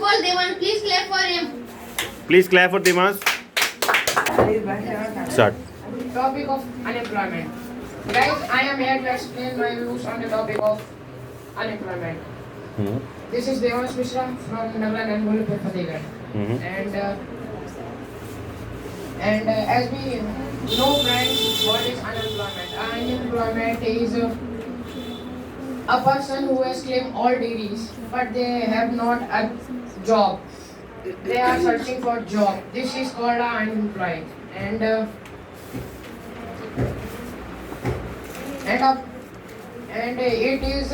beautiful Devan. Please clap for him. Please clap for Dimas. Start. Topic of unemployment. Guys, I am here to explain my views on the topic of unemployment. Hmm. This is Devans Mishra from Nagaland and Mulupur Fatehgarh. Hmm. And as we know, friends, what is unemployment? Unemployment is a person who has claimed all degrees, but they have not a job. They are searching for job. This is called unemployed. And it is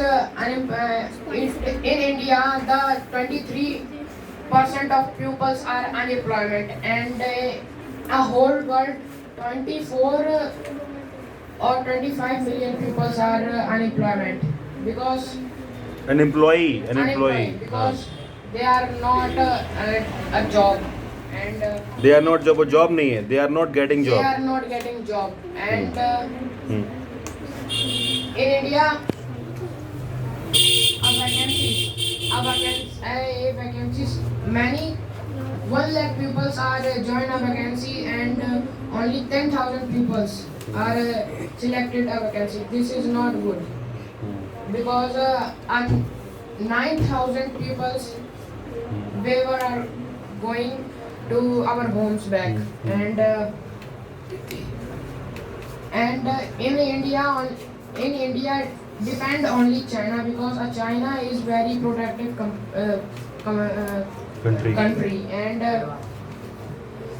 in India the 23% of pupils are unemployment, and a whole world 24 or 25 million pupils are unemployment because An employee. because they are not a job, and They are not job. वो job नहीं है. They are not getting they job. are not getting job. And Hmm. in India, vacancies, many 1 lakh pupils are join a vacancy, and only 10,000 pupils are selected a vacancy. This is not good because 9,000 pupils they were going to our homes back, and in India depend only China because China is very protective country, and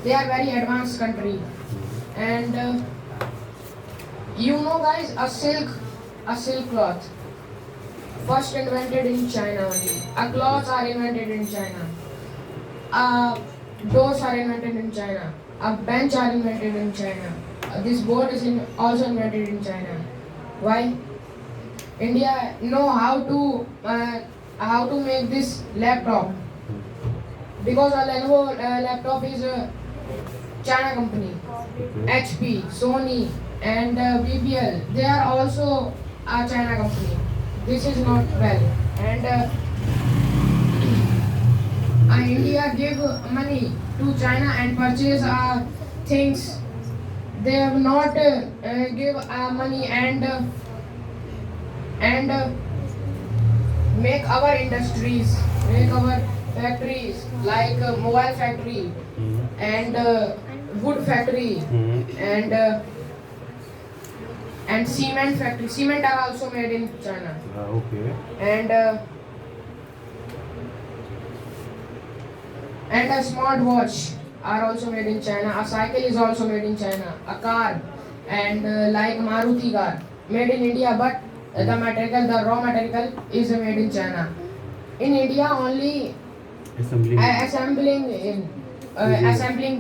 they are very advanced country, and you know guys, a silk cloth first invented in China only. Clothes are invented in China. Doors are invented in China. Bench are invented in China. This board is also invented in China. Why? India know how to make this laptop because a Lenovo laptop is a China company. HP, Sony, and BBL, they are also a China company. This is not well, and India give money to China and purchase things. They have not give money and make our industries, make our factories like mobile factory and wood factory and cement factory. Cement are also made in China. Okay. And a smartwatch are also made in China. A cycle is also made in China. A car and like Maruti car made in India, but the raw material is made in China. In India only assembling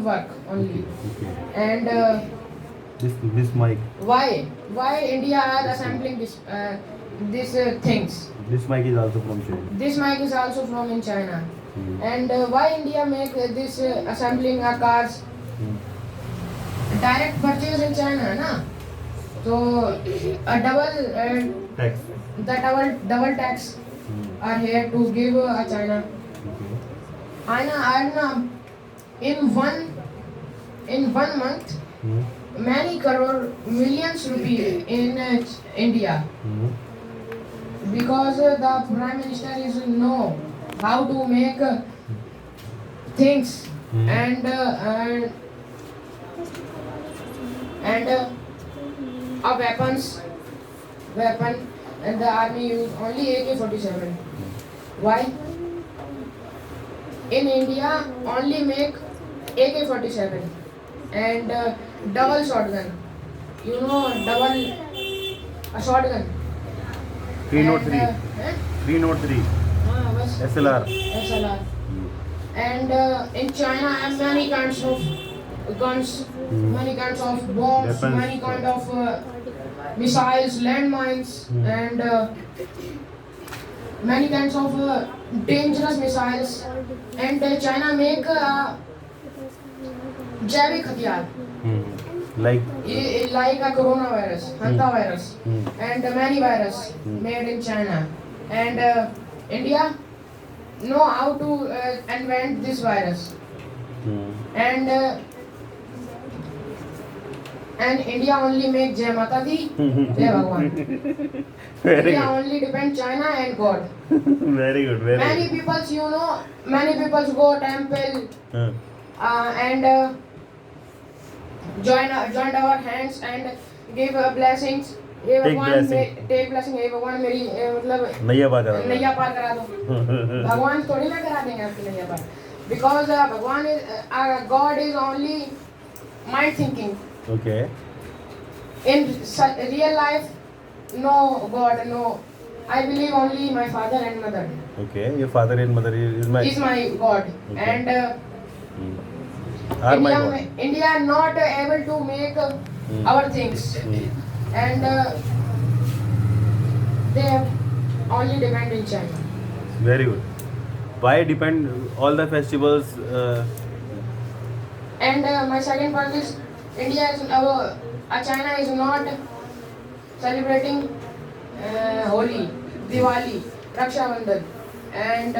work only. Okay. And This mic. why India are assembling these things? This mic is also from China. This mic is also from in China. Hmm. And why India make this assembling cars direct purchase in China, na? So a Tax. double tax are here to give China. Okay. And in one month, many crore millions rupees in India because the Prime Minister is know how to make things and a weapon, and the army use only AK-47. Why? In India only make AK-47 and double shotgun. You know a shotgun. 303. 303. SLR. SLR. And in China have many kinds of guns, many kinds of bombs, Weapons. many kind of missiles, landmines, and many kinds of dangerous missiles. And China make जैविक हथियार Like like a coronavirus, hantavirus, and many virus made in China. And India know how to invent this virus. And India only make Jai Mata Di, Jai Bhagwan. Very India good. only depend China and God. Very good. Very Many good. peoples, you know, many peoples go temple and join our hands and give blessings. हे Take भगवान blessing. Take blessing हे भगवान मेरी मतलब नैया पार करा नैया पार करा दो भगवान थोड़ी ना करा देंगे आपकी नैया पार बिकॉज भगवान is God is only mind thinking okay in real life no god no I believe only my father and mother okay your father and mother is my is my god Okay. and are my India, god India not able to make our things and they have only depend in China very good why depend all the festivals and my second point is India is China is not celebrating Holi, Diwali, Raksha Bandhan, and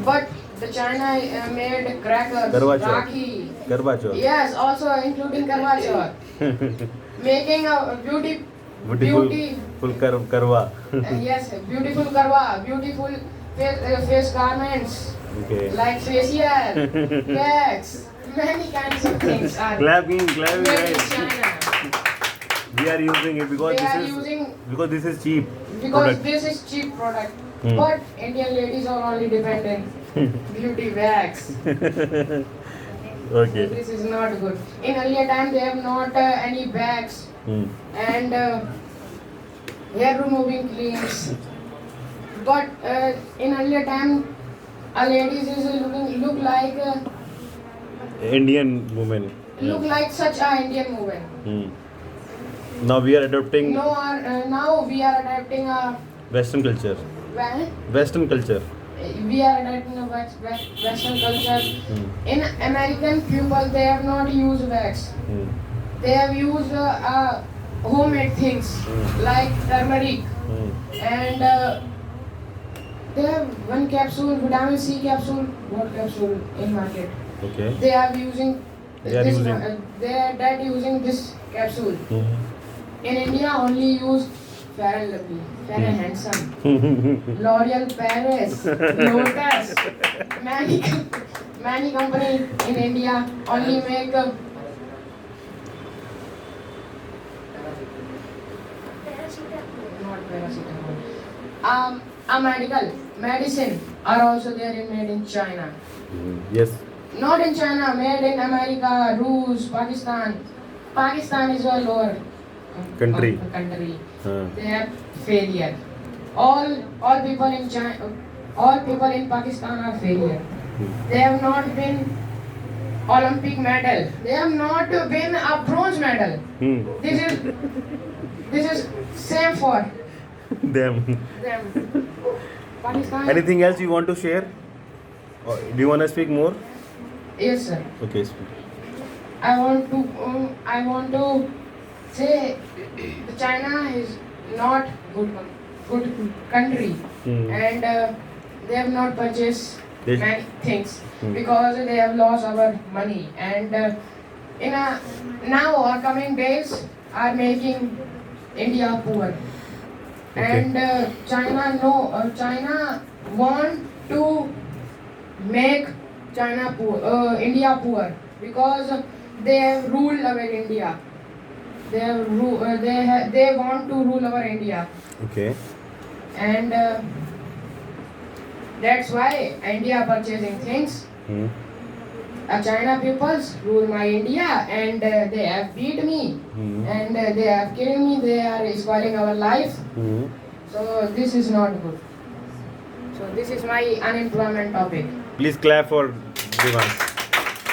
but the China made crackers, Karwa Chauth. Rakhi, करवा चौथ yes, also including Karwa Chauth, making a beautiful करवा yes, beautiful Karwa, beautiful face garments okay like facial, wax, many kinds of things are clapping made in guys China. we are using it because They are this is using because this is cheap because product. this is cheap product. Hmm. But Indian ladies are only dependent beauty wax. Okay. This is not good. In earlier time they have not any bags and hair removing creams. But in earlier time a ladies is look like Indian woman. look like such a Indian woman. Now we are adopting No, now we are adapting a Western culture. well, Western culture. we are adapting a Western culture. In American people, they have not used wax. They have used homemade things like turmeric and they have one capsule, vitamin C capsule, what capsule in market. Okay. They are using They are this. using- They are that using this capsule. In India, only use Fair and Lovely, Fair and Handsome, L'Oreal Paris, Lotus, many company in India only make not paracetamol. Medicine are also there in made in China. Yes. Not in China, made in America, Rus, Pakistan. Pakistan is a lower Country. country. हाँ. They have failure. All people in China, all people in Pakistan are failure. They have not been Olympic medal. They have not been a bronze medal. This is same for Them. them. Pakistan. Anything else you want to share? Or do you want to speak more? Yes, sir. Okay. Speak. I want to say that China is not good country and they have not purchased They- many things because they have lost our money and now our coming days are making India poor and China want to make India poor because they have ruled over India. They want to rule over India, Okay. and that's why India purchasing things. China peoples rule my India, and they have beat me, and they have killed me. They are spoiling our life. So this is not good. So this is my unemployment topic. Please clap for Devang.